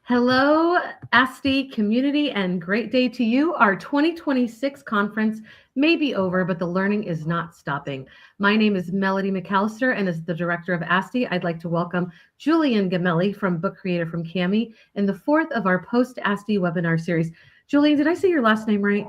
Hello, ASTI community, and great day to you. Our 2026 conference may be over, but the learning is not stopping. My name is Melody McAllister, and as the director of ASTI, I'd like to welcome Julien Gamelli from Book Creator from Cami in the fourth of our post-ASTI webinar series. Julien, did I say your last name right?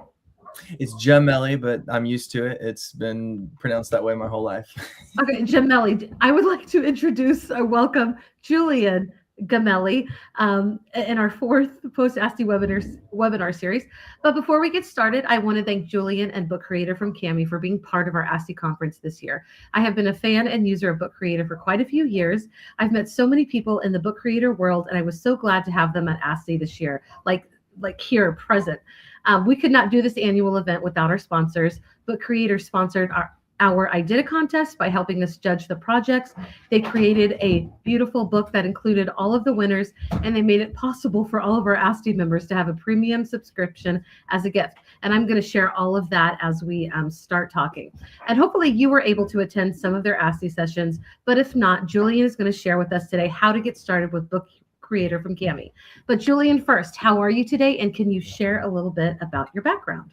It's Gemelli, but I'm used to it. It's been pronounced that way my whole life. Okay, Gemelli. I would like to introduce or welcome Julien Gamelli in our fourth post-ASTI webinar series. But before we get started, I want to thank Julien and Book Creator from Cami for being part of our ASTI conference this year. I have been a fan and user of Book Creator for quite a few years. I've met so many people in the Book Creator world, and I was so glad to have them at ASTI this year, like here present. We could not do this annual event without our sponsors. Book Creator sponsored our I Did a contest by helping us judge the projects. They created a beautiful book that included all of the winners, and they made it possible for all of our ASTI members to have a premium subscription as a gift. And I'm going to share all of that as we start talking. And hopefully you were able to attend some of their ASTI sessions, but if not, Julien is going to share with us today how to get started with Book Creator from Cami. But Julien, first, how are you today? And can you share a little bit about your background?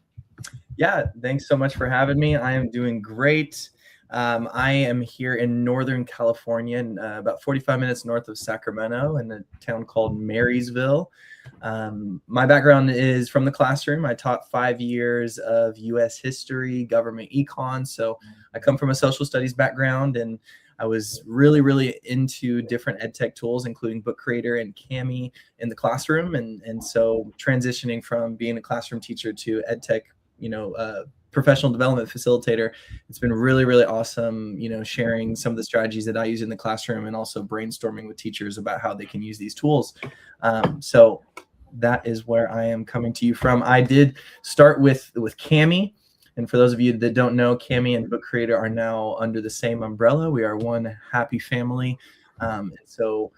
Yeah, thanks so much for having me. I am doing great. I am here in Northern California, about 45 minutes north of Sacramento in a town called Marysville. My background is from the classroom. I taught 5 years of U.S. history, government econ. So I come from a social studies background, and I was really into different EdTech tools, including Book Creator and Cami in the classroom. And so transitioning from being a classroom teacher to EdTech, professional development facilitator, it's been really awesome, sharing some of the strategies that I use in the classroom and also brainstorming with teachers about how they can use these tools. So that is where I am coming to you from. I did start with Cami. And for those of you that don't know, Cami and Book Creator are now under the same umbrella. We are one happy family. So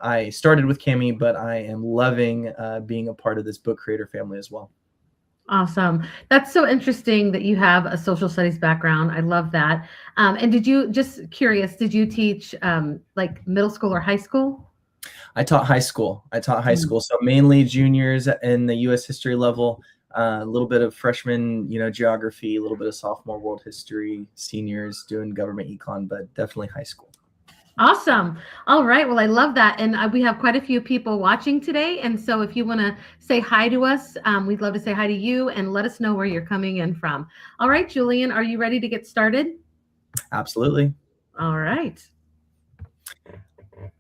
I started with Cami, but I am loving being a part of this Book Creator family as well. Awesome. That's so interesting that you have a social studies background. I love that. And did you, just curious, did you teach like middle school or high school? I taught high school. So mainly juniors in the U.S. history level, a little bit of freshman, geography, a little bit of sophomore world history, seniors doing government econ, but definitely high school. Awesome. All right. Well, I love that. And we have quite a few people watching today. And so if you want to say hi to us, we'd love to say hi to you and let us know where you're coming in from. All right, Julien, are you ready to get started? Absolutely. All right.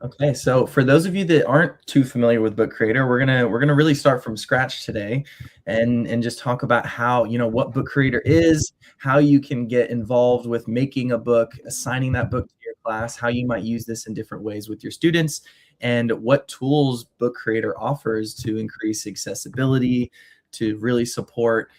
Okay, so for those of you that aren't too familiar with Book Creator, we're gonna really start from scratch today, and just talk about how, what Book Creator is, how you can get involved with making a book, assigning that book to your class, how you might use this in different ways with your students, and what tools Book Creator offers to increase accessibility, to really support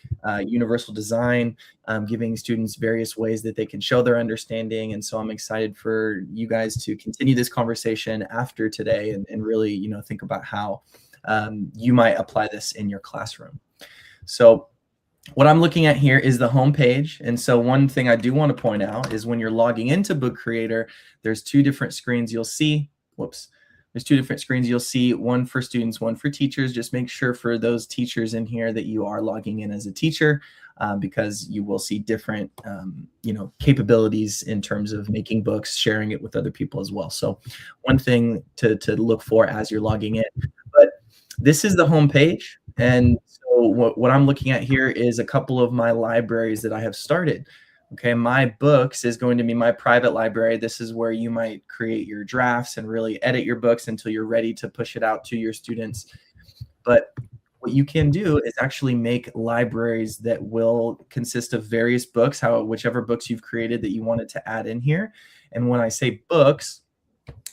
universal design, giving students various ways that they can show their understanding. And so I'm excited for you guys to continue this conversation after today and really, think about how you might apply this in your classroom. So what I'm looking at here is the home page. And so one thing I do want to point out is when you're logging into Book Creator, there's two different screens you'll see. There's two different screens you'll see, one for students, one for teachers. Just make sure for those teachers in here that you are logging in as a teacher, because you will see different, capabilities in terms of making books, sharing it with other people as well. So one thing to look for as you're logging in. But this is the home page. And so what I'm looking at here is a couple of my libraries that I have started. Okay, my books is going to be my private library. This is where you might create your drafts and really edit your books until you're ready to push it out to your students. But what you can do is actually make libraries that will consist of various books, whichever books you've created that you wanted to add in here. And when I say books,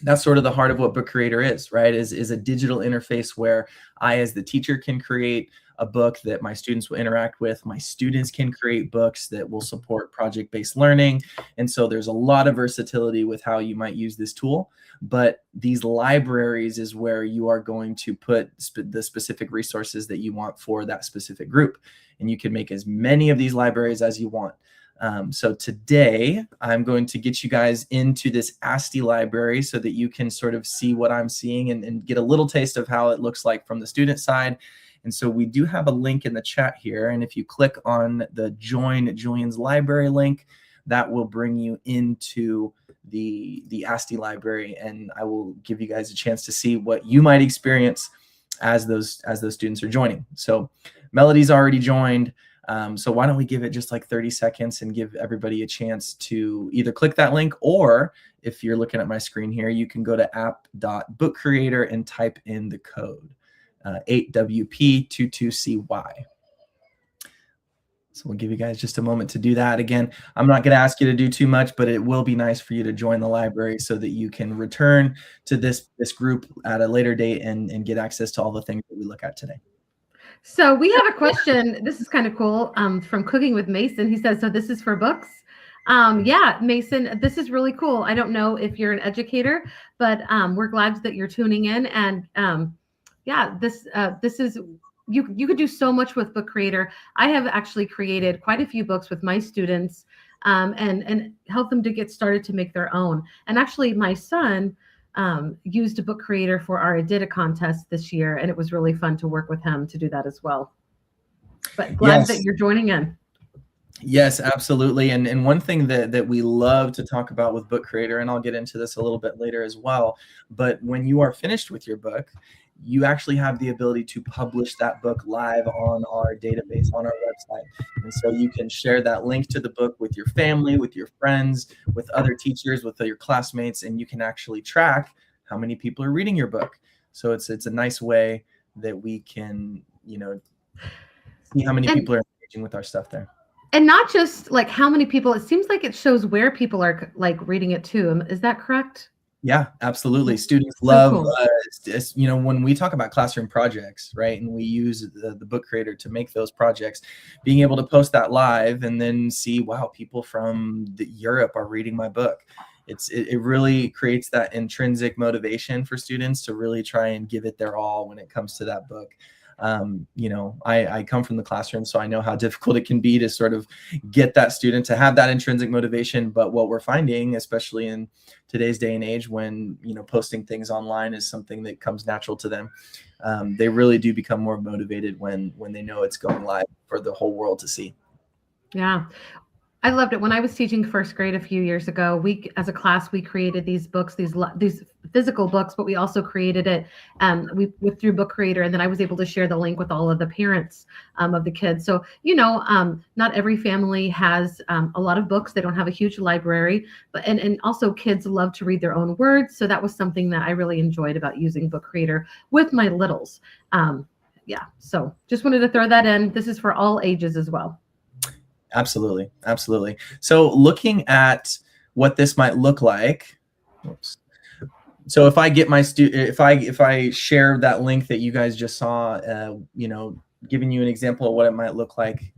that's sort of the heart of what Book Creator is, right? Is a digital interface where I, as the teacher, can create a book that my students will interact with. My students can create books that will support project-based learning. And so there's a lot of versatility with how you might use this tool. But these libraries is where you are going to put the specific resources that you want for that specific group. And you can make as many of these libraries as you want. So today I'm going to get you guys into this ASTI library so that you can sort of see what I'm seeing and get a little taste of how it looks like from the student side. And so we do have a link in the chat here. And if you click on the Join Julian's Library link, that will bring you into the ASTI library. And I will give you guys a chance to see what you might experience as those students are joining. So Melody's already joined. So why don't we give it just like 30 seconds and give everybody a chance to either click that link, or if you're looking at my screen here, you can go to app.bookcreator and type in the code 8WP22CY. So we'll give you guys just a moment to do that. Again, I'm not going to ask you to do too much, but it will be nice for you to join the library so that you can return to this group at a later date and get access to all the things that we look at today. So we have a question. This is kind of cool from Cooking with Mason. He says, so this is for books? Yeah, Mason, this is really cool. I don't know if you're an educator, but we're glad that you're tuning in. And yeah, this is, you could do so much with Book Creator. I have actually created quite a few books with my students and help them to get started to make their own. And actually my son used a Book Creator for our Edita contest this year, and it was really fun to work with him to do that as well. But glad that you're joining in. Yes, absolutely. And one thing that we love to talk about with Book Creator, and I'll get into this a little bit later as well, but when you are finished with your book, you actually have the ability to publish that book live on our database, on our website. And so you can share that link to the book with your family, with your friends, with other teachers, with your classmates, and you can actually track how many people are reading your book. So it's a nice way that we can, see how many people are engaging with our stuff there. And not just like how many people, it seems like it shows where people are like reading it too. Is that correct? Yeah, absolutely. Students love, cool. When we talk about classroom projects, right, and we use the Book Creator to make those projects, being able to post that live and then see, wow, people from Europe are reading my book. It really creates that intrinsic motivation for students to really try and give it their all when it comes to that book. I come from the classroom, so I know how difficult it can be to sort of get that student to have that intrinsic motivation. But what we're finding, especially in today's day and age, when posting things online is something that comes natural to them, they really do become more motivated when they know it's going live for the whole world to see. Yeah. I loved it. When I was teaching first grade a few years ago, as a class, we created these books, these physical books, but we also created it through Book Creator. And then I was able to share the link with all of the parents of the kids. So, not every family has a lot of books. They don't have a huge library, but and also kids love to read their own words. So that was something that I really enjoyed about using Book Creator with my littles. Yeah. So just wanted to throw that in. This is for all ages as well. Absolutely. Absolutely. So looking at what this might look like. Oops. So if I get my if I share that link that you guys just saw, giving you an example of what it might look like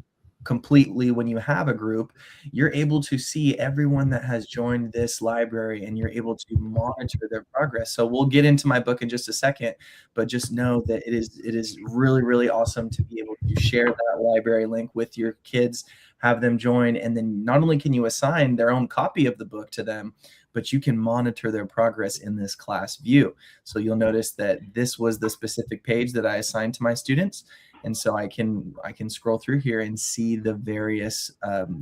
completely when you have a group, you're able to see everyone that has joined this library and you're able to monitor their progress. So we'll get into my book in just a second, but just know that it is really, really awesome to be able to share that library link with your kids, have them join, and then not only can you assign their own copy of the book to them, but you can monitor their progress in this class view. So you'll notice that this was the specific page that I assigned to my students. And so I can scroll through here and see the various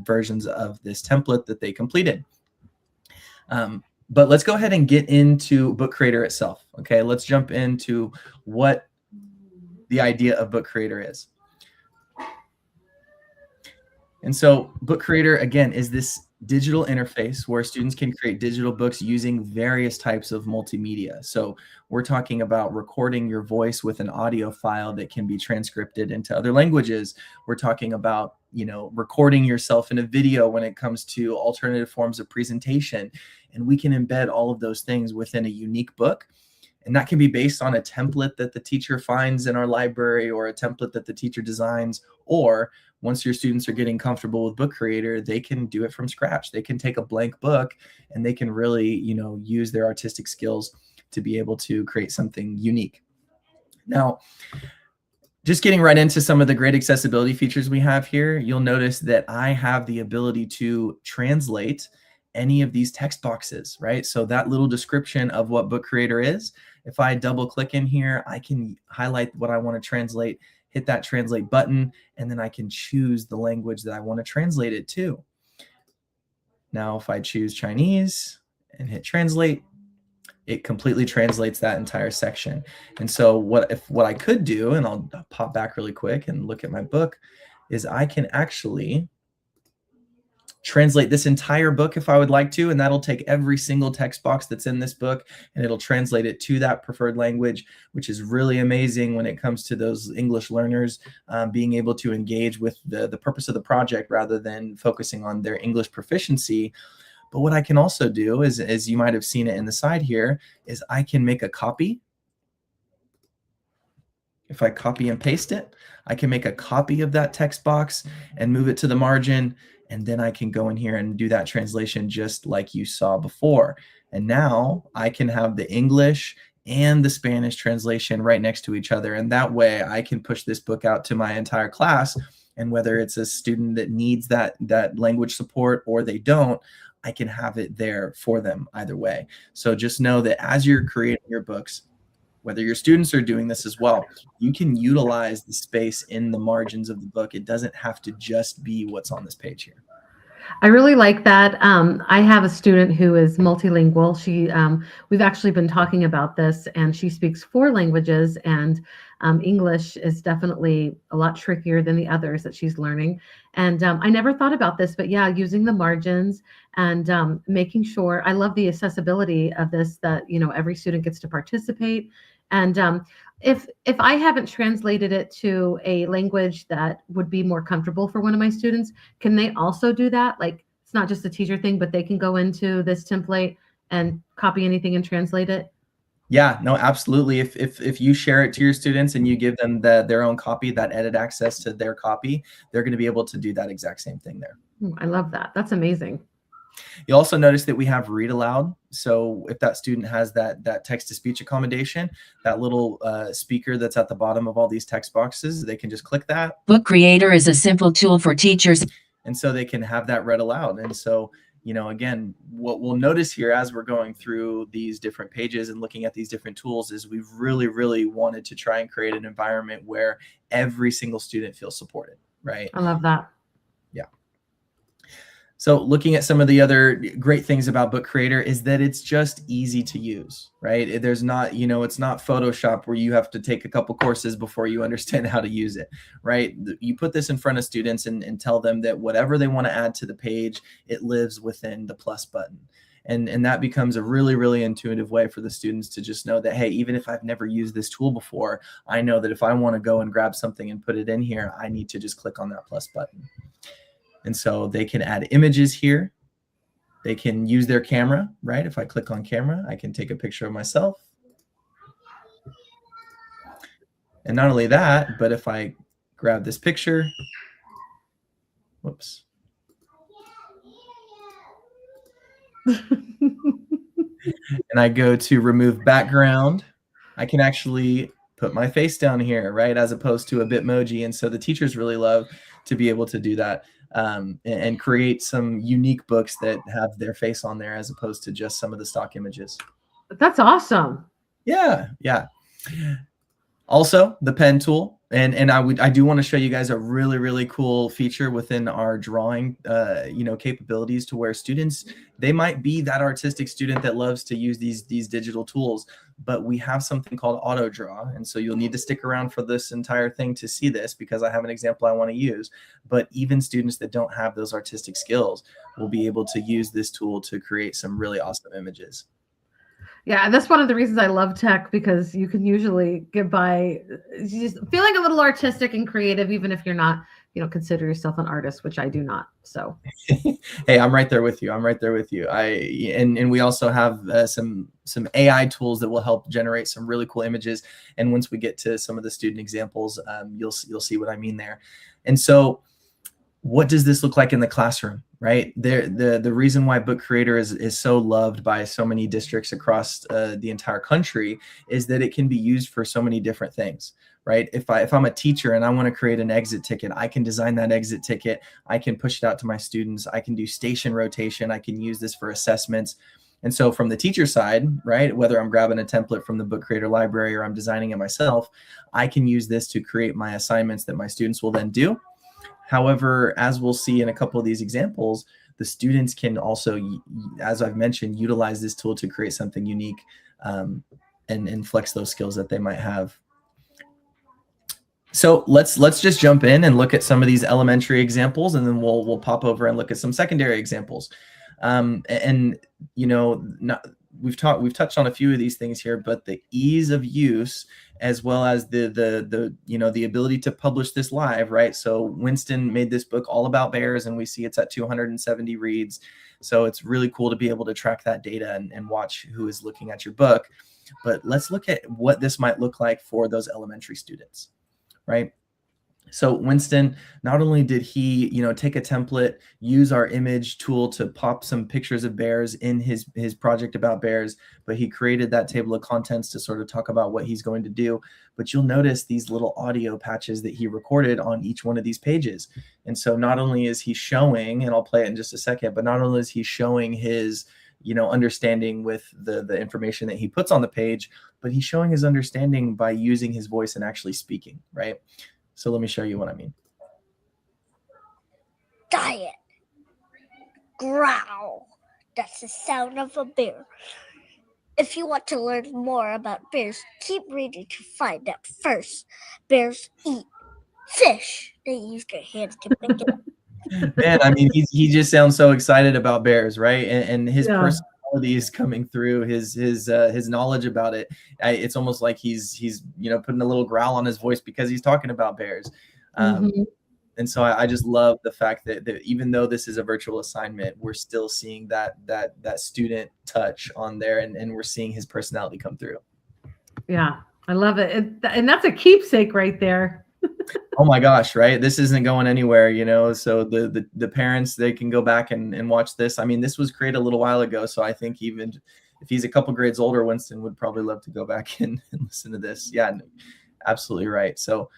versions of this template that they completed. But let's go ahead and get into Book Creator itself. Okay, let's jump into what the idea of Book Creator is. And so Book Creator, again, is this digital interface where students can create digital books using various types of multimedia. So we're talking about recording your voice with an audio file that can be transcribed into other languages. We're talking about, recording yourself in a video when it comes to alternative forms of presentation. And we can embed all of those things within a unique book. And that can be based on a template that the teacher finds in our library or a template that the teacher designs, or once your students are getting comfortable with Book Creator, they can do it from scratch. They can take a blank book and they can really, use their artistic skills to be able to create something unique. Now, Just getting right into some of the great accessibility features we have here, you'll notice that I have the ability to translate any of these text boxes, right? So that little description of what Book Creator is, if I double click in here, I can highlight what I want to translate, hit that translate button, and then I can choose the language that I want to translate it to. Now, if I choose Chinese and hit translate, it completely translates that entire section. And so what I could do, and I'll pop back really quick and look at my book, is I can actually translate this entire book if I would like to, and that'll take every single text box that's in this book and it'll translate it to that preferred language, which is really amazing when it comes to those English learners being able to engage with the purpose of the project rather than focusing on their English proficiency. But what I can also do is, as you might have seen it in the side here, is I can make a copy. If I copy and paste it, I can make a copy of that text box and move it to the margin. And then I can go in here and do that translation just like you saw before. And now I can have the English and the Spanish translation right next to each other. And that way I can push this book out to my entire class. And whether it's a student that needs that language support or they don't, I can have it there for them either way. So just know that as you're creating your books, whether your students are doing this as well, you can utilize the space in the margins of the book. It doesn't have to just be what's on this page here. I really like that. I have a student who is multilingual. We've actually been talking about this, and she speaks 4 languages, and English is definitely a lot trickier than the others that she's learning. And I never thought about this, but yeah, using the margins and making sure, I love the accessibility of this, that, every student gets to participate. And if I haven't translated it to a language that would be more comfortable for one of my students, can they also do that? Like, it's not just a teacher thing, but they can go into this template and copy anything and translate it? Yeah, no, absolutely. If you share it to your students and you give them their own copy, that edit access to their copy, they're going to be able to do that exact same thing there. I love that. That's amazing. You'll also notice that we have read aloud. So if that student has that text-to-speech accommodation, that little speaker that's at the bottom of all these text boxes, they can just click that. Book Creator is a simple tool for teachers. And so they can have that read aloud. And so, again, what we'll notice here as we're going through these different pages and looking at these different tools is we've really, really wanted to try and create an environment where every single student feels supported, right? I love that. Yeah. So looking at some of the other great things about Book Creator is that it's just easy to use, right? There's not, it's not Photoshop where you have to take a couple courses before you understand how to use it, right? You put this in front of students and tell them that whatever they want to add to the page, it lives within the plus button. And that becomes a really, really intuitive way for the students to just know that, hey, even if I've never used this tool before, I know that if I want to go and grab something and put it in here, I need to just click on that plus button. And so they can add images here. They can use their camera, right? If I click on camera, I can take a picture of myself. And not only that, but if I grab this picture, whoops. And I go to remove background, I can actually put my face down here, right? As opposed to a Bitmoji. And so the teachers really love to be able to do that. And create some unique books that have their face on there as opposed to just some of the stock images. That's awesome. Yeah. Also, the pen tool. And I do want to show you guys a really, really cool feature within our drawing, capabilities, to where students, they might be that artistic student that loves to use these digital tools, but we have something called auto draw. And so you'll need to stick around for this entire thing to see this, because I have an example I want to use. But even students that don't have those artistic skills will be able to use this tool to create some really awesome images. Yeah, that's one of the reasons I love tech, because you can usually get by just feeling a little artistic and creative, even if you're not, consider yourself an artist, which I do not. So, hey, I'm right there with you. And we also have some AI tools that will help generate some really cool images. And once we get to some of the student examples, you'll see what I mean there. And so, what does this look like in the classroom, right? The reason why Book Creator is so loved by so many districts across the entire country is that it can be used for so many different things, right? If I'm a teacher and I want to create an exit ticket, I can design that exit ticket. I can push it out to my students. I can do station rotation. I can use this for assessments. And so from the teacher side, right, whether I'm grabbing a template from the Book Creator library or I'm designing it myself, I can use this to create my assignments that my students will then do. However, as we'll see in a couple of these examples, the students can also, as I've mentioned, utilize this tool to create something unique and flex those skills that they might have. So let's just jump in and look at some of these elementary examples, and then we'll pop over and look at some secondary examples. And you know, we've touched on a few of these things here, but the ease of use, as well as the you know, the ability to publish this live, right? So Winston made this book all about bears, and we see it's at 270 reads. So it's really cool to be able to track that data and watch who is looking at your book. But let's look at what this might look like for those elementary students, right? So Winston, not only did he, you know, take a template, use our image tool to pop some pictures of bears in his project about bears, but he created that table of contents to sort of talk about what he's going to do. But you'll notice these little audio patches that he recorded on each one of these pages. And so not only is he showing, and I'll play it in just a second, but not only is he showing his, you know, understanding with the information that he puts on the page, but he's showing his understanding by using his voice and actually speaking, right? So let me show you what I mean. Diet. Growl. That's the sound of a bear. If you want to learn more about bears, keep reading to find out. First, bears eat fish. They use their hands to pick it up. Man, I mean, he just sounds so excited about bears, right? And his personality is coming through, his knowledge about it. It's almost like he's you know, putting a little growl on his voice because he's talking about bears. And so I just love the fact that even though this is a virtual assignment, we're still seeing that student touch on there, and we're seeing his personality come through. Yeah, I love it. And that's a keepsake right there. Oh my gosh, right? This isn't going anywhere, you know, so the parents, they can go back and watch this. I mean, this was created a little while ago, so I think even if he's a couple grades older, Winston would probably love to go back and listen to this. Yeah, absolutely right. So,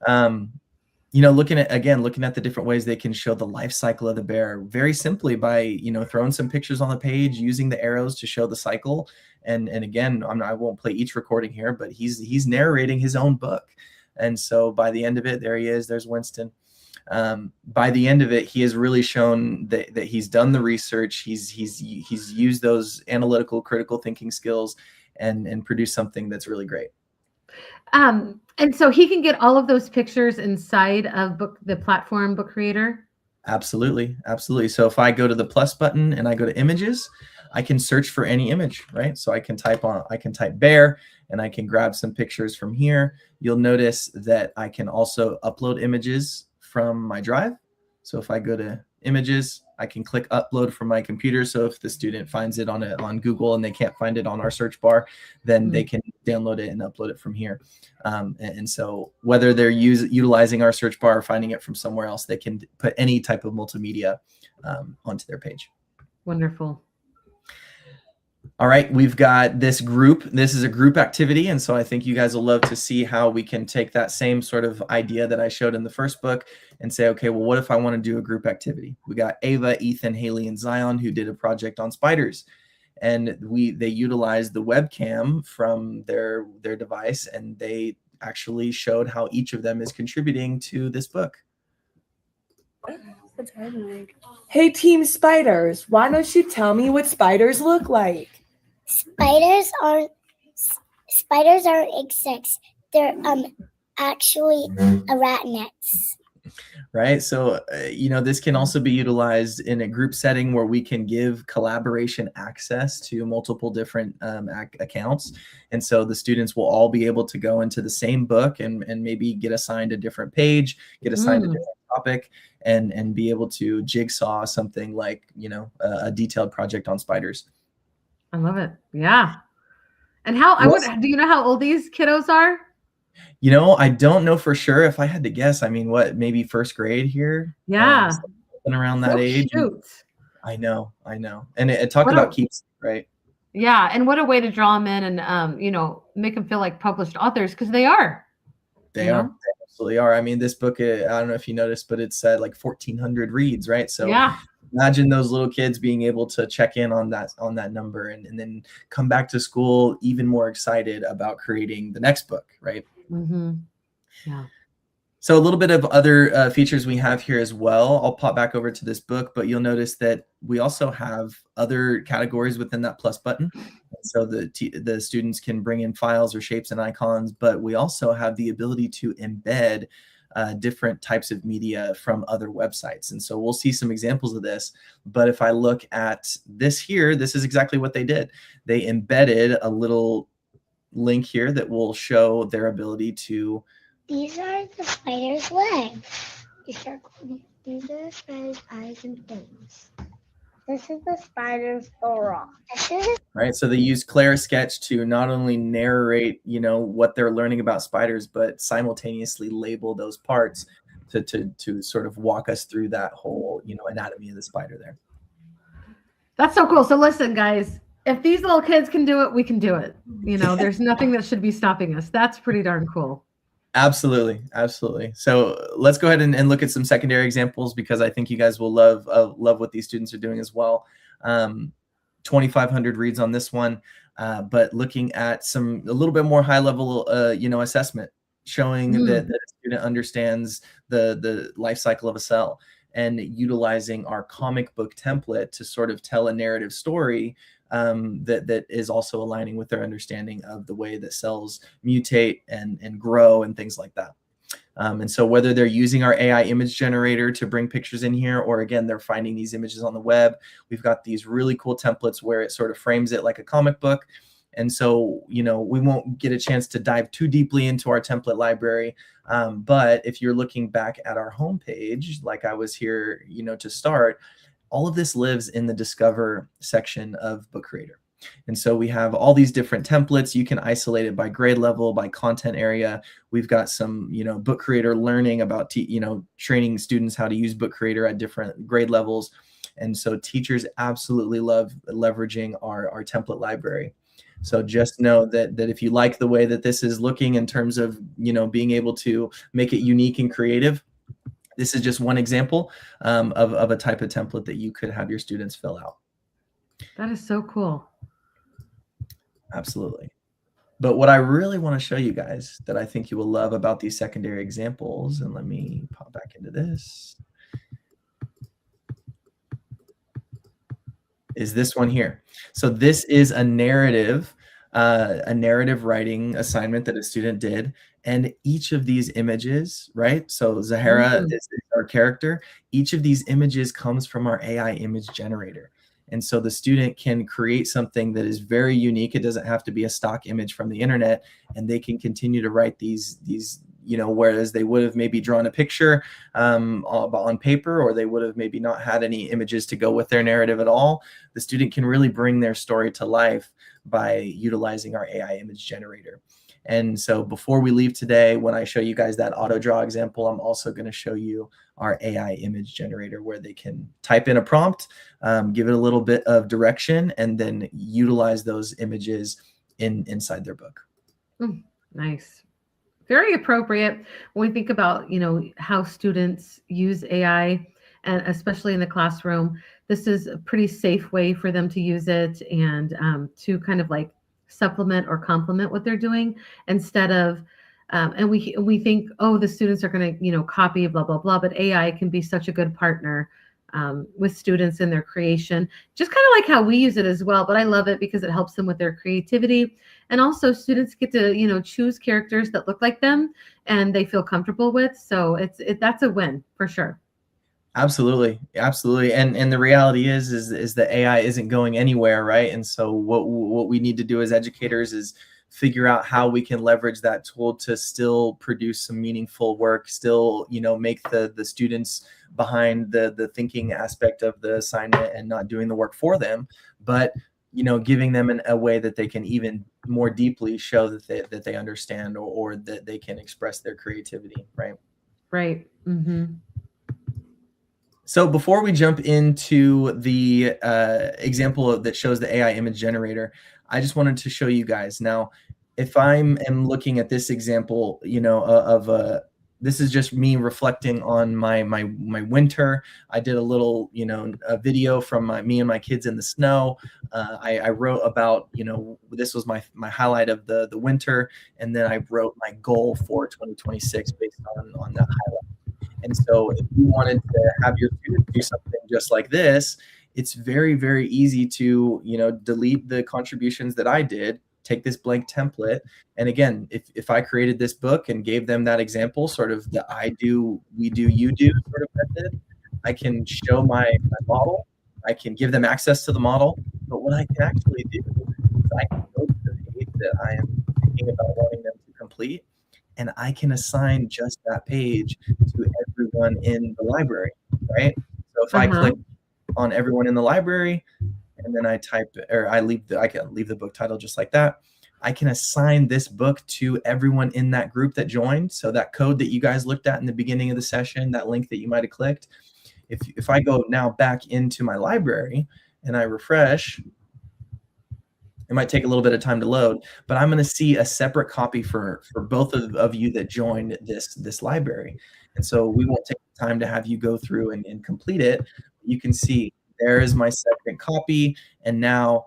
you know, looking at the different ways they can show the life cycle of the bear very simply by, you know, throwing some pictures on the page, using the arrows to show the cycle. And again, I won't play each recording here, but he's narrating his own book. And so by the end of it, there he is, there's Winston. By the end of it, he has really shown that he's done the research. He's used those analytical, critical thinking skills and produced something that's really great. And so he can get all of those pictures inside of the platform Book Creator? Absolutely. Absolutely. So if I go to the plus button and I go to images, I can search for any image, right? So I can type bear and I can grab some pictures from here. You'll notice that I can also upload images from my drive. So if I go to images, I can click upload from my computer. So if the student finds it on Google and they can't find it on our search bar, then they can download it and upload it from here. And so whether they're utilizing our search bar or finding it from somewhere else, they can put any type of multimedia onto their page. Wonderful. All right, we've got this group. This is a group activity, and so I think you guys will love to see how we can take that same sort of idea that I showed in the first book and say, okay, well, what if I want to do a group activity? We got Ava, Ethan, Haley, and Zion who did a project on spiders, and they utilized the webcam from their device, and they actually showed how each of them is contributing to this book. Hey, Team Spiders, why don't you tell me what spiders look like? Spiders aren't insects. They're actually arachnids. Right. So, you know, this can also be utilized in a group setting where we can give collaboration access to multiple different accounts. And so the students will all be able to go into the same book and maybe get assigned a different page, get assigned a different topic, and be able to jigsaw something like, you know, a detailed project on spiders. I love it. Yeah. And do you know how old these kiddos are? You know, I don't know for sure. If I had to guess, I mean, maybe first grade here? Yeah. something around that So age. cute. I know. And it talk What about a- keeps, right? Yeah, and what a way to draw them in and make them feel like published authors because they are. They you are. know? They absolutely are. I mean, this book, I don't know if you noticed, but it's at like 1,400 reads, right? So Yeah. imagine those little kids being able to check in on that number and then come back to school even more excited about creating the next book, right? Mm-hmm. Yeah. So a little bit of other features we have here as well. I'll pop back over to this book, but you'll notice that we also have other categories within that plus button. So the students can bring in files or shapes and icons, but we also have the ability to embed different types of media from other websites. And so we'll see some examples of this. But if I look at this here, this is exactly what they did. They embedded a little link here that will show their ability to. These are the spider's legs. These are the spider's eyes and fins. This is the spider's aura. Right. So they use Clara Sketch to not only narrate, what they're learning about spiders, but simultaneously label those parts to sort of walk us through that whole, anatomy of the spider there. That's so cool. So listen, guys, if these little kids can do it, we can do it. There's nothing that should be stopping us. That's pretty darn cool. Absolutely. So let's go ahead and look at some secondary examples because I think you guys will love what these students are doing as well. 2,500 reads on this one, but looking at a little bit more high level, assessment, showing that the student understands the life cycle of a cell and utilizing our comic book template to sort of tell a narrative story that is also aligning with their understanding of the way that cells mutate and grow and things like that. And so whether they're using our AI image generator to bring pictures in here, or again, they're finding these images on the web, we've got these really cool templates where it sort of frames it like a comic book. And so, we won't get a chance to dive too deeply into our template library. But if you're looking back at our homepage, like I was here, to start, all of this lives in the Discover section of Book Creator. And so we have all these different templates. You can isolate it by grade level, by content area. We've got some, Book Creator learning about, training students how to use Book Creator at different grade levels. And so teachers absolutely love leveraging our template library. So just know that if you like the way that this is looking in terms of, being able to make it unique and creative, this is just one example of a type of template that you could have your students fill out. That is so cool. Absolutely. But what I really want to show you guys that I think you will love about these secondary examples, and let me pop back into this, is this one here. So this is a narrative writing assignment that a student did. And each of these images, right? So Zahara is our character. Each of these images comes from our AI image generator. And so the student can create something that is very unique. It doesn't have to be a stock image from the internet, and they can continue to write these whereas they would have maybe drawn a picture on paper, or they would have maybe not had any images to go with their narrative at all. The student can really bring their story to life by utilizing our AI image generator. And so before we leave today, when I show you guys that auto draw example, I'm also going to show you our AI image generator where they can type in a prompt, give it a little bit of direction, and then utilize those images inside their book. Nice. Very appropriate when we think about, how students use AI, and especially in the classroom. This is a pretty safe way for them to use it and to kind of like supplement or complement what they're doing instead of and we think, oh, the students are going to copy blah blah blah, but AI can be such a good partner with students in their creation, just kind of like how we use it as well. But I love it because it helps them with their creativity, and also students get to choose characters that look like them and they feel comfortable with. So that's a win for sure. Absolutely. And the reality is that AI isn't going anywhere, right? And so what we need to do as educators is figure out how we can leverage that tool to still produce some meaningful work, still, make the students behind the thinking aspect of the assignment and not doing the work for them, but giving them a way that they can even more deeply show that they understand or that they can express their creativity, right? Right. Mm-hmm. So before we jump into the example that shows the AI image generator, I just wanted to show you guys. Now, if I am looking at this example, this is just me reflecting on my winter. I did a little, a video from me and my kids in the snow. I wrote about, this was my highlight of the winter, and then I wrote my goal for 2026 based on that highlight. And so if you wanted to have your students do something just like this, it's very, very easy to, delete the contributions that I did, take this blank template. And again, if I created this book and gave them that example, sort of the I do, we do, you do sort of method, I can show my model. I can give them access to the model. But what I can actually do is I can go to the page that I am thinking about wanting them to complete, and I can assign just that page to everyone in the library, right? So if I click on everyone in the library, and then I can leave the book title just like that, I can assign this book to everyone in that group that joined. So that code that you guys looked at in the beginning of the session, that link that you might have clicked, if I go now back into my library and I refresh, it might take a little bit of time to load, but I'm going to see a separate copy for both of you that joined this library. And so we won't take the time to have you go through and complete it. You can see there is my second copy. And now,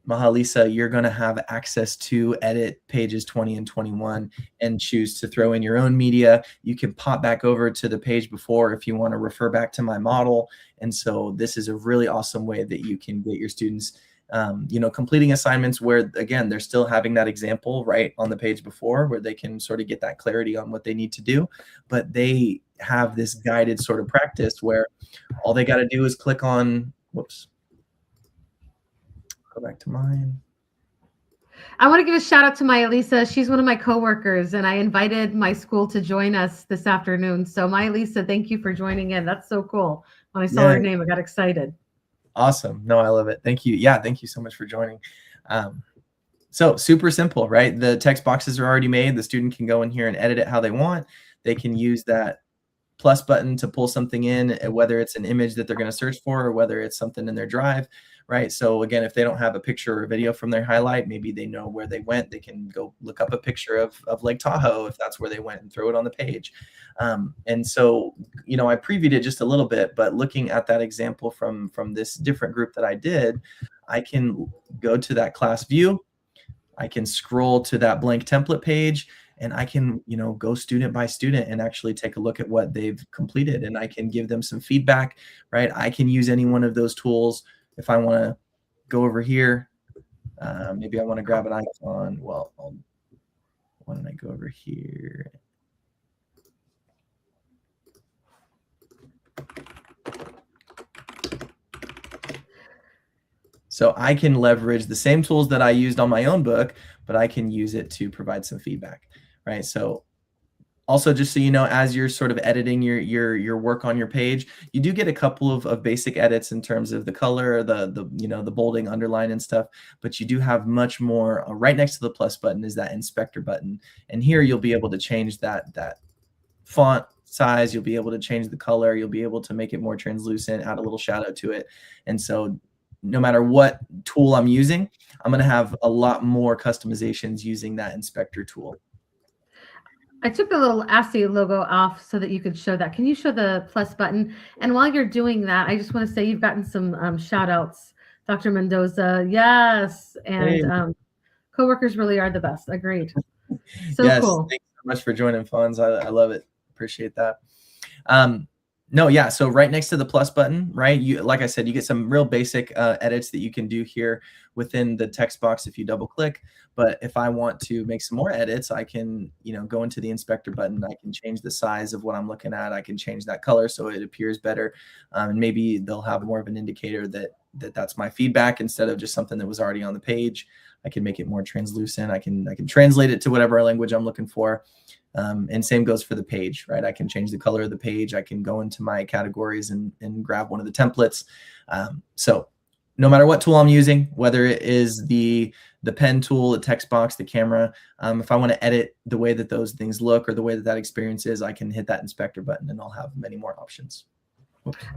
Mahalisa, you're going to have access to edit pages 20 and 21 and choose to throw in your own media. You can pop back over to the page before if you want to refer back to my model. And so this is a really awesome way that you can get your students completing assignments where, again, they're still having that example right on the page before, where they can sort of get that clarity on what they need to do, but they have this guided sort of practice where all they got to do is click on, whoops, go back to mine. I want to give a shout out to my Elisa. She's one of my coworkers, and I invited my school to join us this afternoon. So my Elisa, thank you for joining in. That's so cool. When I saw her name, I got excited. Awesome. No, I love it. Thank you. Yeah, thank you so much for joining. So super simple, right? The text boxes are already made. The student can go in here and edit it how they want. They can use that plus button to pull something in, whether it's an image that they're going to search for or whether it's something in their drive, right? So again, if they don't have a picture or a video from their highlight, maybe they know where they went. They can go look up a picture of Lake Tahoe if that's where they went and throw it on the page. And so, I previewed it just a little bit, but looking at that example from this different group that I did, I can go to that class view. I can scroll to that blank template page, and I can, go student by student and actually take a look at what they've completed, and I can give them some feedback, right? I can use any one of those tools. If I want to go over here, maybe I want to grab an icon. Well, why don't I go over here? So I can leverage the same tools that I used on my own book, but I can use it to provide some feedback, right? So also, just so you know, as you're sort of editing your work on your page, you do get a couple of basic edits in terms of the color, the bolding, underline, and stuff. But you do have much more. Right next to the plus button is that inspector button, and here you'll be able to change that font size. You'll be able to change the color. You'll be able to make it more translucent, add a little shadow to it, and so no matter what tool I'm using, I'm going to have a lot more customizations using that inspector tool. I took the little ASCII logo off so that you could show that. Can you show the plus button? And while you're doing that, I just want to say you've gotten some shout outs. Dr. Mendoza, yes. And coworkers really are the best. Agreed. So yes, cool. Thanks so much for joining, Fonz. I love it. Appreciate that. No, yeah. So right next to the plus button, right? Like I said, you get some real basic edits that you can do here within the text box if you double click. But if I want to make some more edits, I can, go into the inspector button. I can change the size of what I'm looking at. I can change that color so it appears better. And maybe they'll have more of an indicator that's my feedback instead of just something that was already on the page. I can make it more translucent. I can translate it to whatever language I'm looking for. And same goes for the page, right? I can change the color of the page. I can go into my categories and grab one of the templates. So no matter what tool I'm using, whether it is the pen tool, the text box, the camera, if I want to edit the way that those things look or the way that experience is, I can hit that inspector button and I'll have many more options.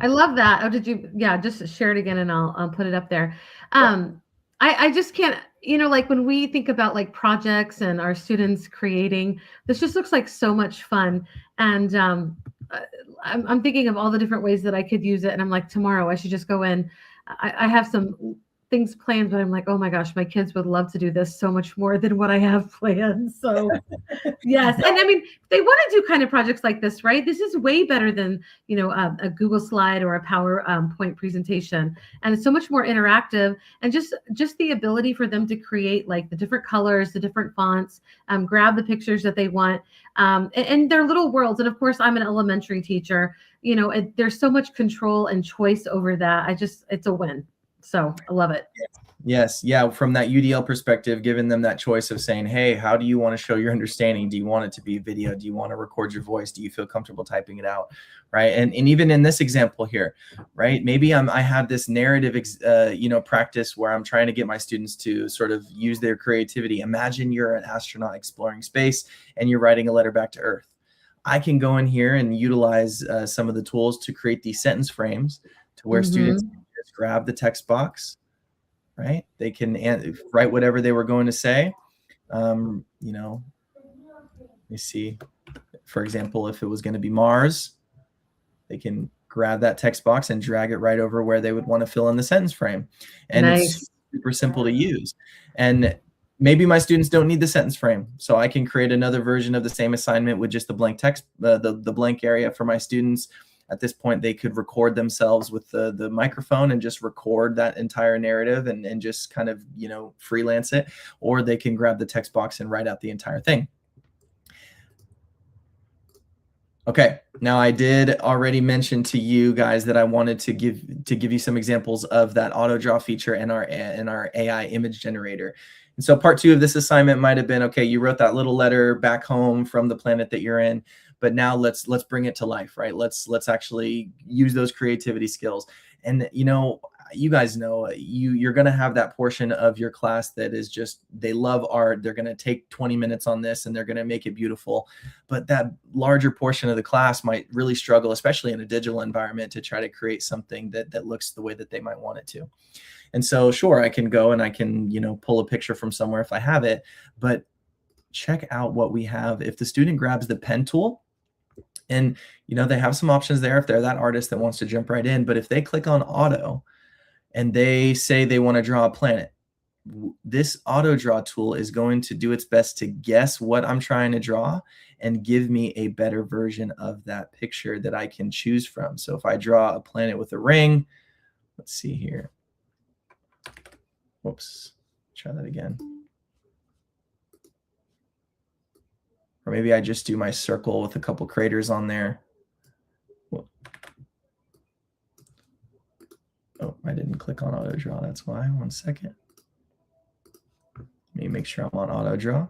I love that. Oh, did you? Yeah, just share it again and I'll put it up there. I just can't, like when we think about like projects and our students creating, this just looks like so much fun. And I'm thinking of all the different ways that I could use it. And I'm like, tomorrow I should just go in. I have some things planned, but I'm like, oh my gosh, my kids would love to do this so much more than what I have planned. So yes. And I mean, they want to do kind of projects like this, right? This is way better than, a Google slide or a PowerPoint presentation. And it's so much more interactive, and just the ability for them to create like the different colors, the different fonts, grab the pictures that they want, and their little worlds. And of course, I'm an elementary teacher, there's so much control and choice over that. It's a win. So I love it. Yes. Yeah. From that UDL perspective, giving them that choice of saying, hey, how do you want to show your understanding? Do you want it to be video? Do you want to record your voice? Do you feel comfortable typing it out? Right. And even in this example here, right, maybe I have this narrative, practice where I'm trying to get my students to sort of use their creativity. Imagine you're an astronaut exploring space and you're writing a letter back to Earth. I can go in here and utilize some of the tools to create these sentence frames to where students just grab the text box, right? They can write whatever they were going to say. Let me see, for example, if it was going to be Mars, they can grab that text box and drag it right over where they would want to fill in the sentence frame. And It's super simple to use. And maybe my students don't need the sentence frame, so I can create another version of the same assignment with just the blank text, the blank area for my students. At this point, they could record themselves with the microphone and just record that entire narrative and just kind of, freelance it, or they can grab the text box and write out the entire thing. Okay, now I did already mention to you guys that I wanted to give you some examples of that auto draw feature in our AI image generator. And so part 2 of this assignment might have been, okay, you wrote that little letter back home from the planet that you're in, but now let's bring it to life, right? Let's actually use those creativity skills. And you guys know you're going to have that portion of your class that is just, they love art. They're going to take 20 minutes on this and they're going to make it beautiful. But that larger portion of the class might really struggle, especially in a digital environment, to try to create something that looks the way that they might want it to. And so, sure, I can go and I can, pull a picture from somewhere if I have it, but check out what we have. If the student grabs the pen tool, and, they have some options there if they're that artist that wants to jump right in, but if they click on auto and they say they want to draw a planet, this auto draw tool is going to do its best to guess what I'm trying to draw and give me a better version of that picture that I can choose from. So if I draw a planet with a ring, let's see here. Whoops, try that again. Or maybe I just do my circle with a couple craters on there. Oh, I didn't click on auto draw. That's why. 1 second. Let me make sure I'm on auto draw.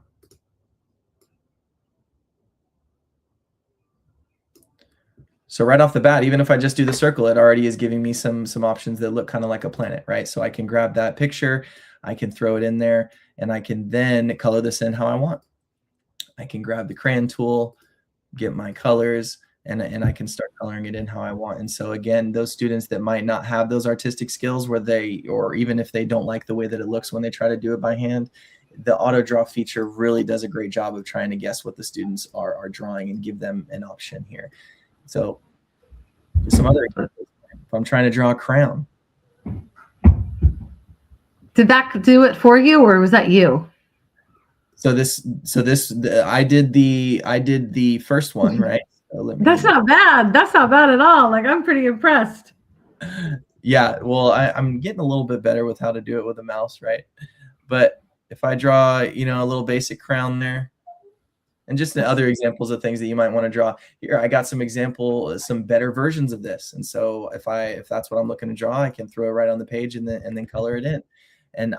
So right off the bat, even if I just do the circle, it already is giving me some options that look kind of like a planet, right? So I can grab that picture, I can throw it in there, and I can then color this in how I want. I can grab the crayon tool, get my colors, and I can start coloring it in how I want. And so again, those students that might not have those artistic skills or even if they don't like the way that it looks when they try to do it by hand, the auto draw feature really does a great job of trying to guess what the students are drawing and give them an option here. So some other examples. If I'm trying to draw a crown. Did that do it for you, or was that you? So I did the first one, right? So That's not bad. That's not bad at all. Like, I'm pretty impressed. Yeah, well, I'm getting a little bit better with how to do it with a mouse, right? But if I draw, a little basic crown there, and just the other examples of things that you might want to draw here, I got some better versions of this. And so if that's what I'm looking to draw, I can throw it right on the page and then color it in. And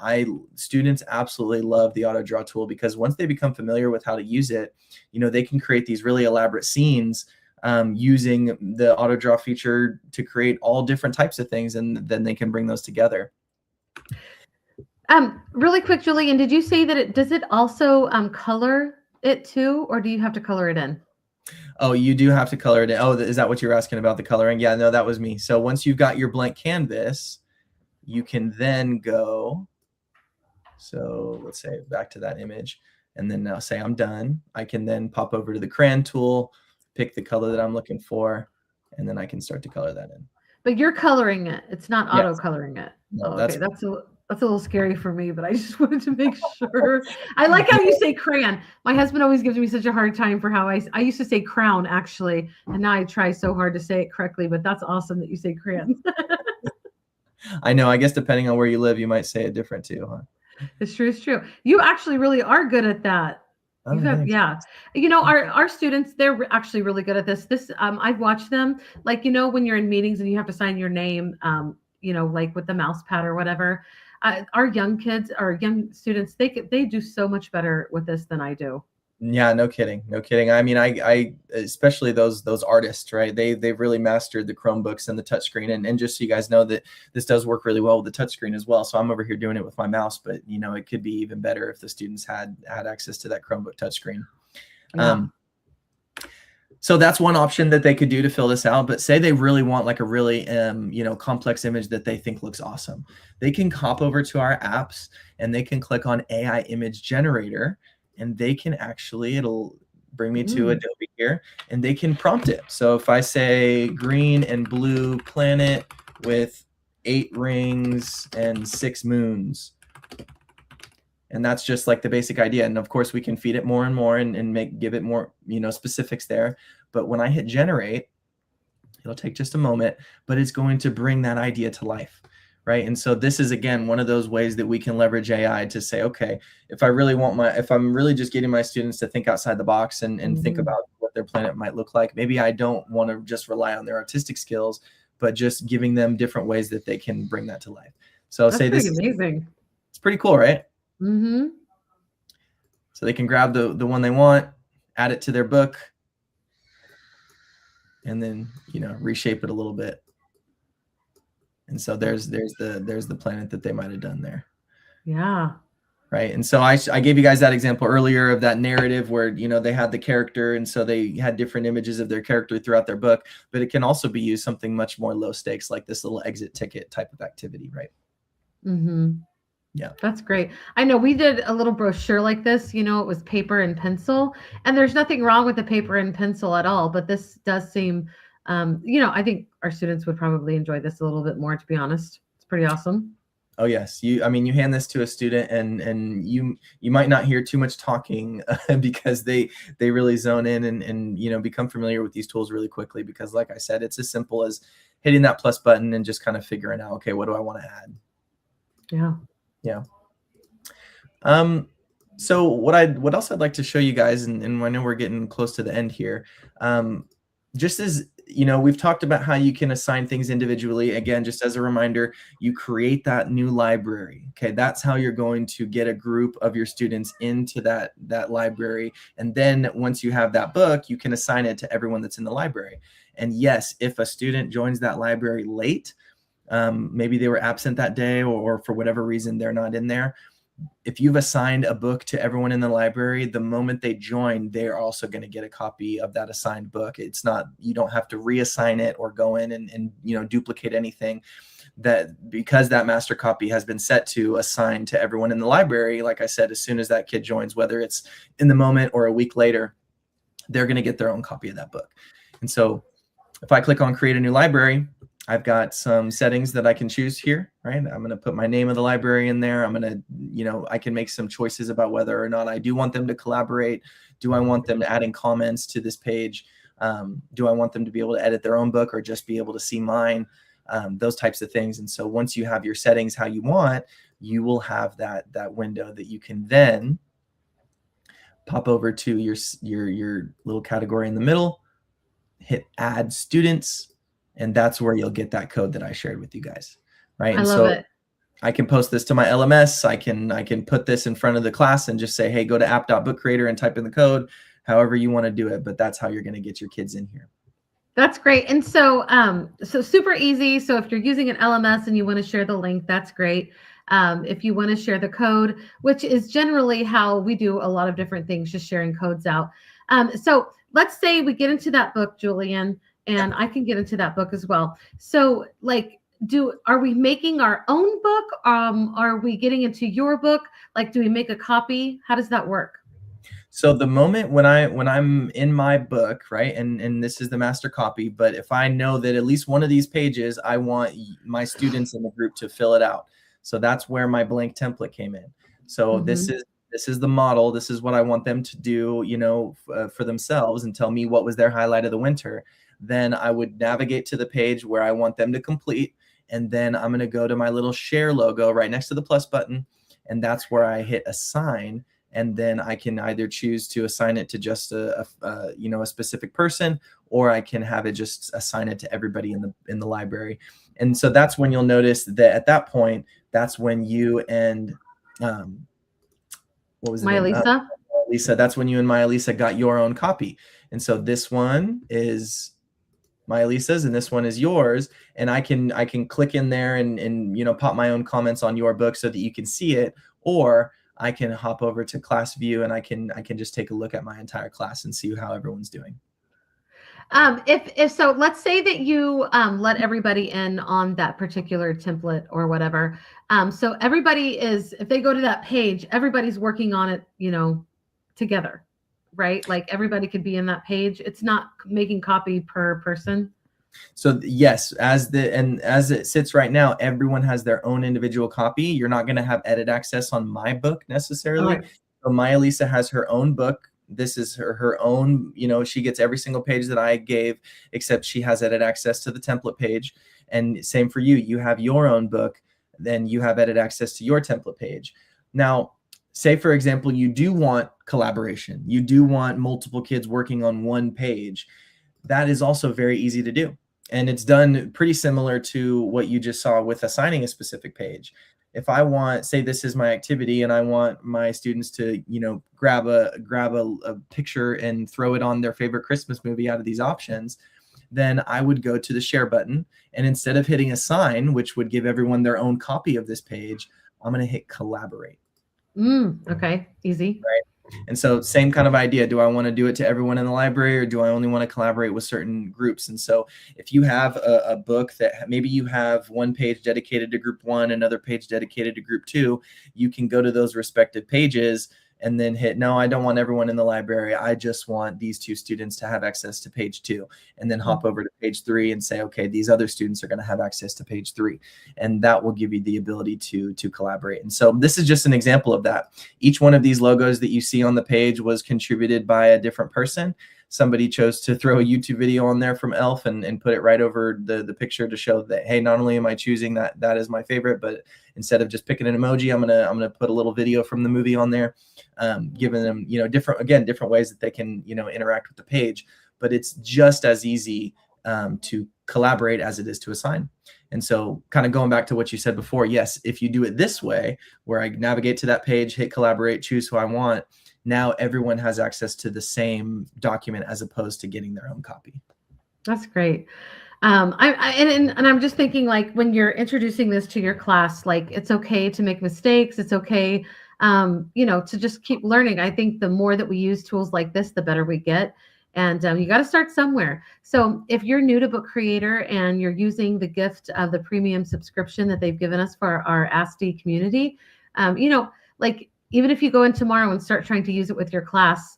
students absolutely love the auto draw tool, because once they become familiar with how to use it, they can create these really elaborate scenes using the auto draw feature to create all different types of things, and then they can bring those together. Really quick, Julien, did you say that does it also color it too, or do you have to color it in? Oh, you do have to color it in. Oh, is that what you're asking about, the coloring? Yeah, no, that was me. So once you've got your blank canvas, you can then go. So let's say back to that image, and then now say I'm done. I can then pop over to the crayon tool, pick the color that I'm looking for, and then I can start to color that in. But you're coloring it. It's not Yes. auto coloring it. No, Oh, okay, that's that's a little scary for me, but I just wanted to make sure. I like how you say crayon. My husband always gives me such a hard time for how I used to say crown actually, and now I try so hard to say it correctly. But that's awesome that you say crayon. I know. I guess depending on where you live, you might say it different too, huh? It's true. It's true. You actually really are good at that. Oh, You have, thanks. yeah. You know, our students, they're actually really good at this. I've watched them, like, you know, when you're in meetings and you have to sign your name, you know, like with the mouse pad or whatever. Our young kids, our young students, they do so much better with this than I do. Yeah, no kidding, no kidding. I mean, I especially those artists, right? They've really mastered the Chromebooks and the touchscreen, and just so you guys know that this does work really well with the touchscreen as well. So I'm over here doing it with my mouse, but you know, it could be even better if the students had access to that Chromebook touchscreen. Yeah. So that's one option that they could do to fill this out. But say they really want like a really you know, complex image that they think looks awesome, they can hop over to our apps and they can click on AI image generator. And they can actually, it'll bring me to Adobe here, and they can prompt it. So if I say green and blue planet with 8 rings and 6 moons, and that's just like the basic idea. And of course we can feed it more and more and give it more, you know, specifics there. But when I hit generate, it'll take just a moment, but it's going to bring that idea to life. Right. And so this is, again, one of those ways that we can leverage AI to say, okay, if I'm really just getting my students to think outside the box and think about what their planet might look like, maybe I don't want to just rely on their artistic skills, but just giving them different ways that they can bring that to life. So That's say this pretty amazing. It's pretty cool, right? Mm-hmm. So they can grab the one they want, add it to their book, and then, you know, reshape it a little bit. And so there's the planet that they might have done there. Yeah. Right. And so I gave you guys that example earlier of that narrative where, you know, they had the character, and so they had different images of their character throughout their book, but it can also be used something much more low stakes, like this little exit ticket type of activity. Right. Mm-hmm. Yeah. That's great. I know we did a little brochure like this, you know, it was paper and pencil, and there's nothing wrong with the paper and pencil at all, but this does seem, you know, I think our students would probably enjoy this a little bit more, to be honest. It's pretty awesome. Oh yes. I mean, you hand this to a student and you might not hear too much talking because they really zone in and, you know, become familiar with these tools really quickly, because like I said, it's as simple as hitting that plus button and just kind of figuring out, okay, what do I want to add? Yeah. Yeah. So what else I'd like to show you guys, and I know we're getting close to the end here, just as, you know, we've talked about how you can assign things individually. Again, just as a reminder, you create that new library. Okay, that's how you're going to get a group of your students into that library. And then once you have that book, you can assign it to everyone that's in the library. And yes, if a student joins that library late, maybe they were absent that day, or for whatever reason they're not in there, if you've assigned a book to everyone in the library, the moment they join, they're also going to get a copy of that assigned book. It's not, you don't have to reassign it or go in and you know, duplicate anything. That because that master copy has been set to assign to everyone in the library, like I said, as soon as that kid joins, whether it's in the moment or a week later, they're going to get their own copy of that book. And so if I click on create a new library, I've got some settings that I can choose here, right? I'm going to put my name of the library in there. I'm going to, you know, I can make some choices about whether or not I do want them to collaborate. Do I want them to add in comments to this page? Do I want them to be able to edit their own book or just be able to see mine? Those types of things. And so once you have your settings how you want, you will have that window that you can then pop over to your little category in the middle, hit add students, and that's where you'll get that code that I shared with you guys, right? I love it. I can post this to my LMS. I can put this in front of the class and just say, hey, go to app.bookcreator and type in the code, however you want to do it. But that's how you're going to get your kids in here. That's great. And so, so super easy. So if you're using an LMS and you want to share the link, that's great. If you want to share the code, which is generally how we do a lot of different things, just sharing codes out. So let's say we get into that book, Julian, and I can get into that book as well. So like, are we making our own book? Are we getting into your book? Like, do we make a copy? How does that work? So the moment when I'm in my book, right, and this is the master copy, but if I know that at least one of these pages, I want my students in the group to fill it out. So that's where my blank template came in. So this is the model. This is what I want them to do, for themselves, and tell me what was their highlight of the winter. Then I would navigate to the page where I want them to complete. And then I'm going to go to my little share logo right next to the plus button. And that's where I hit assign. And then I can either choose to assign it to just a specific person, or I can have it just assign it to everybody in the library. And so that's when you'll notice that at that point, that's when you and what was it? Lisa? Lisa, that's when you and Maya Lisa got your own copy. And so this one is Maya Lisa's and this one is yours. And I can click in there and pop my own comments on your book so that you can see it, or I can hop over to class view and I can just take a look at my entire class and see how everyone's doing. If so, let's say that you let everybody in on that particular template or whatever. So everybody if they go to that page, everybody's working on it, together, right? Like everybody could be in that page. It's not making copy per person. So yes, as it sits right now, everyone has their own individual copy. You're not going to have edit access on my book necessarily. Right. So Maya Lisa has her own book. This is her own, she gets every single page that I gave, except she has edit access to the template page. And same for you. You have your own book, then you have edit access to your template page. Now, say, for example, you do want collaboration. You do want multiple kids working on one page. That is also very easy to do. And it's done pretty similar to what you just saw with assigning a specific page. If I want, say this is my activity and I want my students to, grab a picture and throw it on their favorite Christmas movie out of these options, then I would go to the share button. And instead of hitting assign, which would give everyone their own copy of this page, I'm going to hit collaborate. Okay. Easy. Right. And so same kind of idea. Do I want to do it to everyone in the library, or do I only want to collaborate with certain groups? And so if you have a book that maybe you have one page dedicated to group 1, another page dedicated to group 2, you can go to those respective pages and then hit, no, I don't want everyone in the library. I just want these 2 students to have access to page 2, and then hop over to page 3 and say, okay, these other students are going to have access to page 3. And that will give you the ability to collaborate. And so this is just an example of that. Each one of these logos that you see on the page was contributed by a different person. Somebody chose to throw a YouTube video on there from Elf and put it right over the picture to show that, hey, not only am I choosing that is my favorite, but instead of just picking an emoji, I'm gonna put a little video from the movie on there, giving them different ways that they can interact with the page. But it's just as easy to collaborate as it is to assign. And so kind of going back to what you said before, yes, if you do it this way, where I navigate to that page, hit collaborate, choose who I want, now everyone has access to the same document as opposed to getting their own copy. That's great. I'm just thinking, like, when you're introducing this to your class, like, it's okay to make mistakes. It's okay, to just keep learning. I think the more that we use tools like this, the better we get. And you got to start somewhere. So if you're new to Book Creator and you're using the gift of the premium subscription that they've given us for our ASTI community, even if you go in tomorrow and start trying to use it with your class,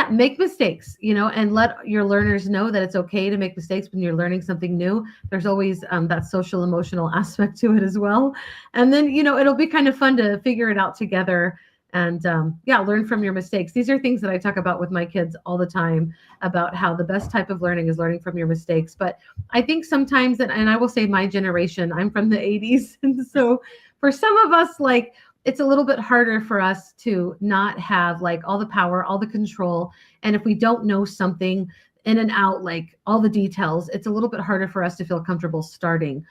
make mistakes, and let your learners know that it's okay to make mistakes when you're learning something new. There's always that social emotional aspect to it as well. And then, it'll be kind of fun to figure it out together and learn from your mistakes. These are things that I talk about with my kids all the time, about how the best type of learning is learning from your mistakes. But I think sometimes, and I will say my generation, I'm from the 80s. And so for some of us, like, it's a little bit harder for us to not have like all the power, all the control. And if we don't know something in and out, like all the details, it's a little bit harder for us to feel comfortable starting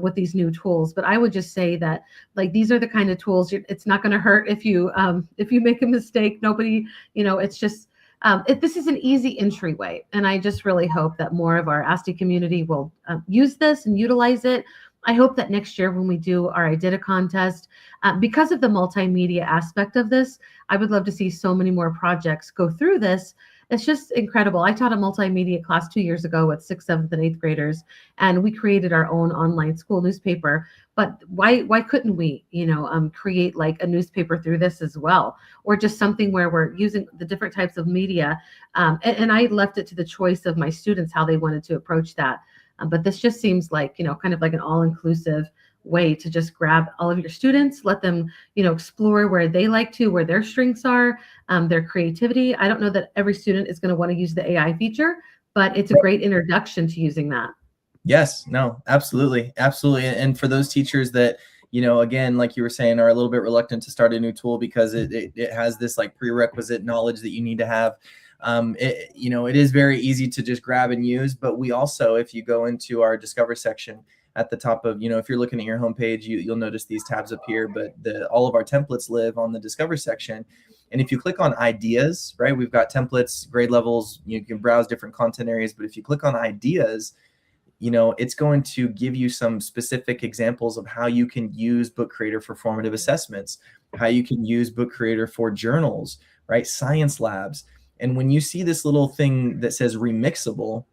with these new tools. But I would just say that, like, these are the kind of tools, it's not going to hurt if you make a mistake. Nobody, it's just, this is an easy entryway. And I just really hope that more of our ASTI community will use this and utilize it. I hope that next year when we do our I Did a contest, because of the multimedia aspect of this, I would love to see so many more projects go through this, It's just incredible. I taught a multimedia class 2 years ago with 6th, 7th, and 8th graders, and we created our own online school newspaper. But why couldn't we, create like a newspaper through this as well, or just something where we're using the different types of media? And I left it to the choice of my students how they wanted to approach that. But this just seems like, kind of like an all-inclusive way to just grab all of your students, let them, explore where they like to, where their strengths are, their creativity. I don't know that every student is going to want to use the AI feature, but it's a great introduction to using that. Yes, no, absolutely. Absolutely. And for those teachers that, again, like you were saying, are a little bit reluctant to start a new tool because it has this like prerequisite knowledge that you need to have. It is very easy to just grab and use, but we also, if you go into our Discover section at the top of, if you're looking at your homepage, you'll notice these tabs up here, but all of our templates live on the Discover section. And if you click on ideas, right, we've got templates, grade levels, you can browse different content areas, but if you click on ideas, it's going to give you some specific examples of how you can use Book Creator for formative assessments, how you can use Book Creator for journals, right, science labs. And when you see this little thing that says remixable,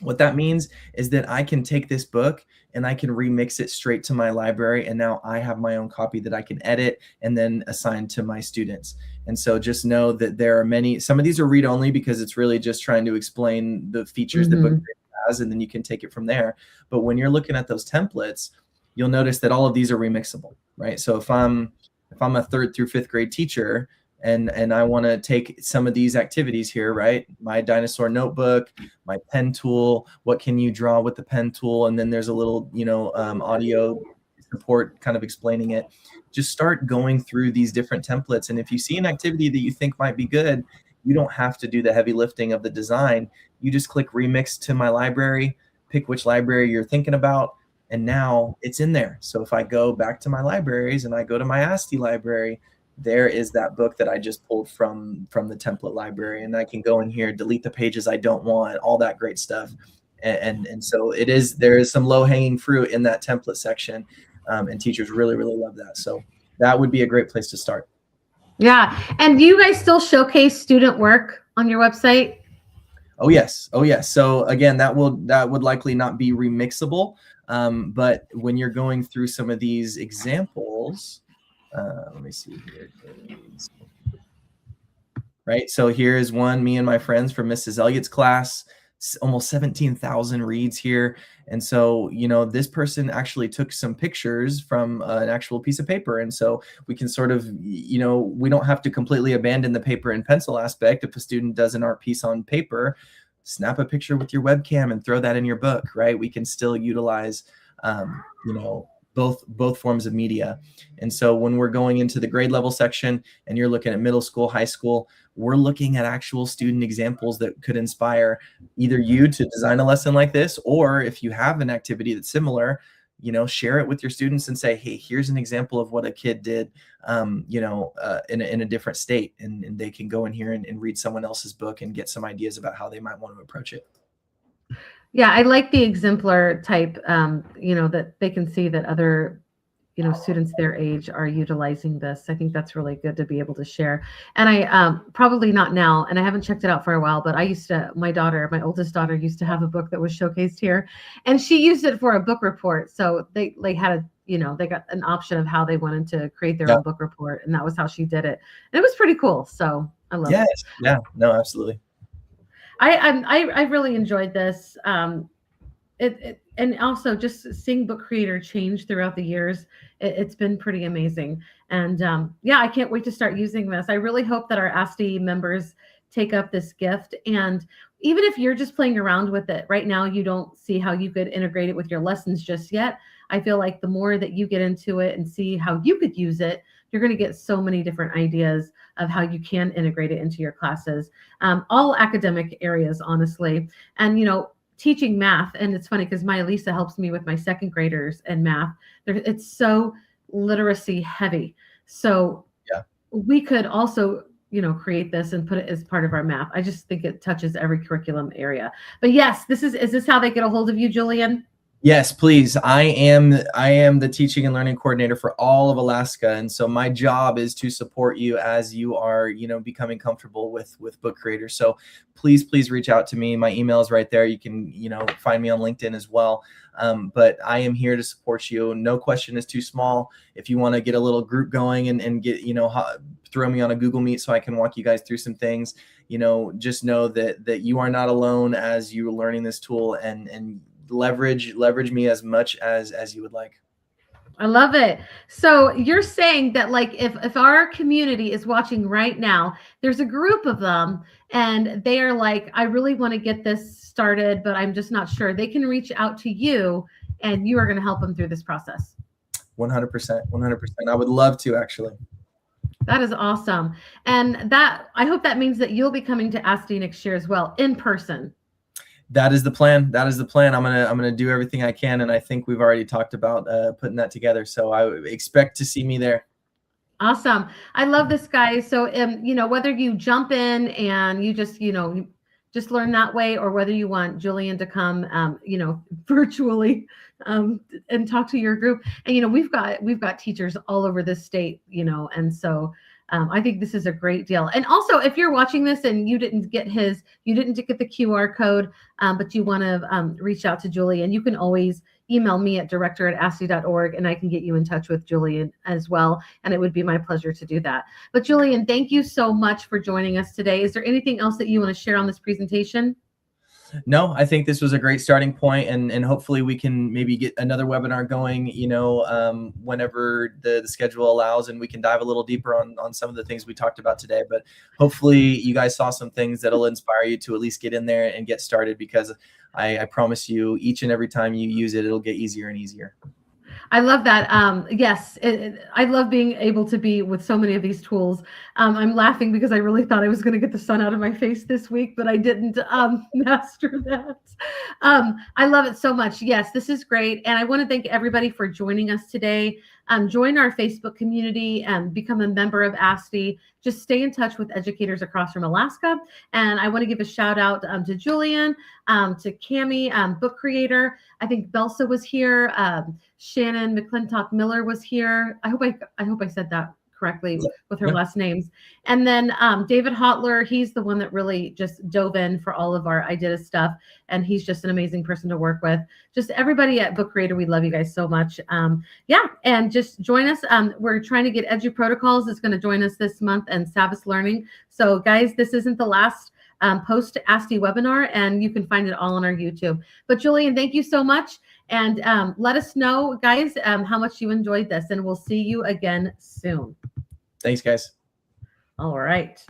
what that means is that I can take this book and I can remix it straight to my library. And now I have my own copy that I can edit and then assign to my students. And so just know that there are some of these are read only because it's really just trying to explain the features that Book Creator has, and then you can take it from there. But when you're looking at those templates, you'll notice that all of these are remixable, right? So if I'm a 3rd through 5th grade teacher, and I want to take some of these activities here, right? My dinosaur notebook, my pen tool, what can you draw with the pen tool? And then there's a little, audio support kind of explaining it. Just start going through these different templates. And if you see an activity that you think might be good, you don't have to do the heavy lifting of the design. You just click remix to my library, pick which library you're thinking about, and now it's in there. So if I go back to my libraries and I go to my ASTI library, there is that book that I just pulled from the template library, and I can go in here, delete the pages I don't want, all that great stuff. And so there is some low-hanging fruit in that template section, and teachers really, really love that. So that would be a great place to start. Yeah. And do you guys still showcase student work on your website? Oh yes. So again, that would likely not be remixable, but when you're going through some of these examples, let me see here. Right. So here's one, me and my friends from Mrs. Elliott's class, almost 17,000 reads here. And so, this person actually took some pictures from an actual piece of paper. And so we can sort of, we don't have to completely abandon the paper and pencil aspect. If a student does an art piece on paper, snap a picture with your webcam and throw that in your book, right? We can still utilize, both forms of media. And so when we're going into the grade level section and you're looking at middle school, high school, we're looking at actual student examples that could inspire either you to design a lesson like this, or if you have an activity that's similar, share it with your students and say, hey, here's an example of what a kid did, in a different state. And they can go in here and read someone else's book and get some ideas about how they might want to approach it. Yeah, I like the exemplar type, that they can see that other, students their age are utilizing this. I think that's really good to be able to share. And I probably not now, and I haven't checked it out for a while, but my oldest daughter used to have a book that was showcased here, and she used it for a book report. So they had they got an option of how they wanted to create their own book report, and that was how she did it. And it was pretty cool. So I love it. Yeah, no, absolutely. I really enjoyed this. And also just seeing Book Creator change throughout the years, it's been pretty amazing. And I can't wait to start using this. I really hope that our ASTI members take up this gift. And even if you're just playing around with it right now, you don't see how you could integrate it with your lessons just yet. I feel like the more that you get into it and see how you could use it, you're going to get so many different ideas of how you can integrate it into your classes, all academic areas, honestly. And, teaching math, and it's funny because Maya Lisa helps me with my 2nd graders in math. It's so literacy heavy. So we could also, create this and put it as part of our math. I just think it touches every curriculum area. But yes, is this how they get a hold of you, Julien? Yes, please. I am the teaching and learning coordinator for all of Alaska, and so my job is to support you as you are, becoming comfortable with Book Creator. So please reach out to me. My email is right there. You can, find me on LinkedIn as well. But I am here to support you. No question is too small. If you want to get a little group going and get, throw me on a Google Meet so I can walk you guys through some things, just know that you are not alone as you're learning this tool, and leverage me as much as you would like. I love it. So you're saying that, like, if our community is watching right now, there's a group of them and they are like, I really want to get this started, but I'm just not sure. They can reach out to you and you are going to help them through this process. 100%. I would love to, actually. That is awesome. And that, I hope that means that you'll be coming to ASTI next year as well, in person. That is the plan. I'm gonna do everything I can, and I think we've already talked about putting that together. So I expect to see me there. Awesome. I love this, guys. So whether you jump in and you just just learn that way, or whether you want Julien to come virtually and talk to your group. And we've got teachers all over this state, and so I think this is a great deal. And also, if you're watching this and you didn't get the QR code, but you want to reach out to Julien, you can always email me at director@asti.org, and I can get you in touch with Julien as well. And it would be my pleasure to do that. But Julien, thank you so much for joining us today. Is there anything else that you want to share on this presentation? No, I think this was a great starting point, and hopefully we can maybe get another webinar going, whenever the schedule allows, and we can dive a little deeper on some of the things we talked about today. But hopefully you guys saw some things that'll inspire you to at least get in there and get started, because I promise you, each and every time you use it, it'll get easier and easier. I love that. Yes, I love being able to be with so many of these tools. I'm laughing because I really thought I was going to get the sun out of my face this week, but I didn't master that. I love it so much. Yes, this is great. And I want to thank everybody for joining us today. Join our Facebook community and become a member of ASTI. Just stay in touch with educators across from Alaska. And I want to give a shout out to Julien, to Cami, Book Creator. I think Belsa was here. Shannon McClintock Miller was here. I hope I said that correctly with her last names. And then David Hotler, he's the one that really just dove in for all of our IDITA stuff. And he's just an amazing person to work with. Just everybody at Book Creator, we love you guys so much. And just join us. We're trying to get Edu Protocols is going to join us this month, and Savvas Learning. So guys, this isn't the last post ASTI webinar, and you can find it all on our YouTube. But Julien, thank you so much. And let us know, guys, how much you enjoyed this, and we'll see you again soon. Thanks, guys. All right.